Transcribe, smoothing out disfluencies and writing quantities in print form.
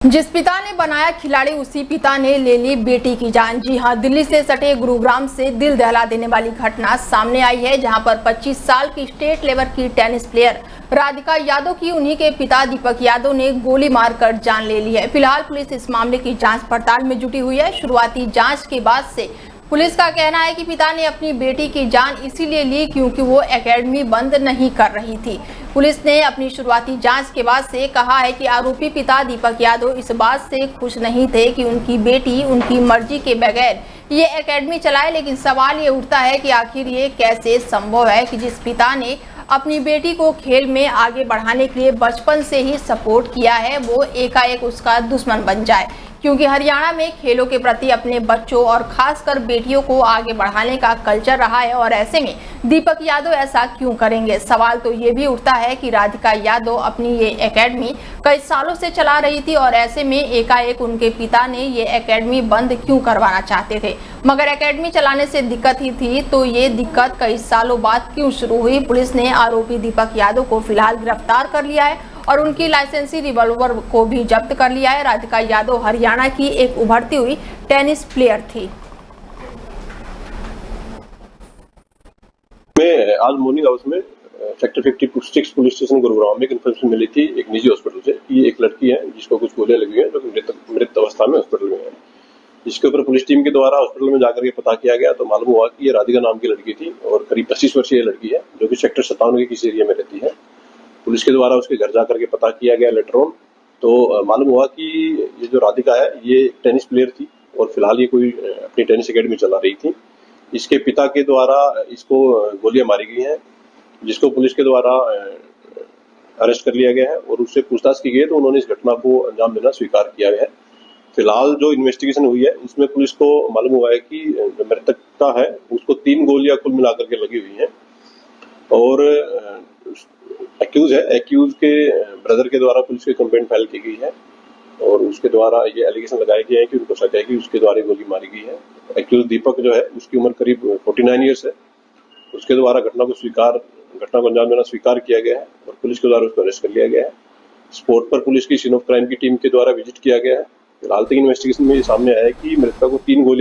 जिस पिता ने बनाया खिलाड़ी, उसी पिता ने ले ली बेटी की जान। जी हां, दिल्ली से सटे गुरुग्राम से दिल दहला देने वाली घटना सामने आई है, जहां पर 25 साल की स्टेट लेवल की टेनिस प्लेयर राधिका यादव की उन्हीं के पिता दीपक यादव ने गोली मारकर जान ले ली है। फिलहाल पुलिस इस मामले की जांच पड़ताल में जुटी हुई है। शुरुआती जांच के बाद से पुलिस का कहना है कि पिता ने अपनी बेटी की जान इसीलिए ली क्योंकि वो एकेडमी बंद नहीं कर रही थी। पुलिस ने अपनी शुरुआती जांच के बाद से कहा है कि आरोपी पिता दीपक यादव इस बात से खुश नहीं थे कि उनकी बेटी उनकी मर्जी के बगैर ये एकेडमी चलाए, लेकिन सवाल ये उठता है कि आखिर ये कैसे संभव है कि जिस पिता ने अपनी बेटी को खेल में आगे बढ़ाने के लिए बचपन से ही सपोर्ट किया है, वो एकाएक उसका दुश्मन बन जाए। क्योंकि हरियाणा में खेलों के प्रति अपने बच्चों और खासकर बेटियों को आगे बढ़ाने का कल्चर रहा है, और ऐसे में दीपक यादव ऐसा क्यों करेंगे। सवाल तो ये भी उठता है कि राधिका यादव अपनी ये एकेडमी कई सालों से चला रही थी, और ऐसे में एकाएक उनके पिता ने ये एकेडमी बंद क्यों करवाना चाहते थे। मगर एकेडमी चलाने से दिक्कत ही थी, तो ये दिक्कत कई सालों बाद क्यों शुरू हुई। पुलिस ने आरोपी दीपक यादव को फिलहाल गिरफ्तार कर लिया है और उनकी लाइसेंसी रिवॉल्वर को भी जब्त कर लिया है। राधिका यादव हरियाणा की एक उभरती हुई टेनिस प्लेयर थी। मैं आज मॉर्निंग आवर्स में सेक्टर 56 पुलिस स्टेशन गुरुग्राम में एक इन्फॉर्मेशन मिली थी एक निजी हॉस्पिटल से कि एक लड़की है जिसको कुछ गोलियां लगी हैं, जो कि मृत अवस्था में हॉस्पिटल में है। इसके ऊपर पुलिस टीम के द्वारा हॉस्पिटल में जाकर के पता किया गया तो मालूम हुआ कि ये राधिका नाम की लड़की थी और करीब 25 वर्षीय लड़की है, जो कि सेक्टर 57 के किसी एरिया में रहती है। पुलिस के द्वारा उसके घर जाकर के पता किया गया लेटर ऑन, तो मालूम हुआ कि ये जो राधिका है ये टेनिस प्लेयर थी और फिलहाल ये कोई अपनी टेनिस एकेडमी चला रही थी। इसके पिता के द्वारा इसको गोलियां मारी गई हैं, जिसको पुलिस के द्वारा अरेस्ट कर लिया गया है और उससे पूछताछ की गई है, तो उन्होंने इस घटना को अंजाम देना स्वीकार किया है। फिलहाल जो इन्वेस्टिगेशन हुई है इसमें पुलिस को मालूम हुआ है कि जो मृतक का है उसको 3 गोलियां कुल मिलाकर के लगी हुई हैं और एक्यूज के ब्रदर के द्वारा पुलिस की कंप्लेंट फाइल की गई है और उसके द्वारा ये एलिगेशन लगाए गए हैं कि उनको शक है कि उसके द्वारा गोली मारी गई है। एक्यूज दीपक जो है उसकी उम्र करीब 49 ईयर्स है। उसके द्वारा घटना को अंजाम देना स्वीकार किया गया है और पुलिस के द्वारा उसको अरेस्ट कर लिया गया है। स्पॉट पर पुलिस की सीन ऑफ क्राइम की टीम के द्वारा विजिट किया गया है। फिलहाल तक इन्वेस्टिगेशन में ये सामने आया है कि मृतक को 3 गोलियां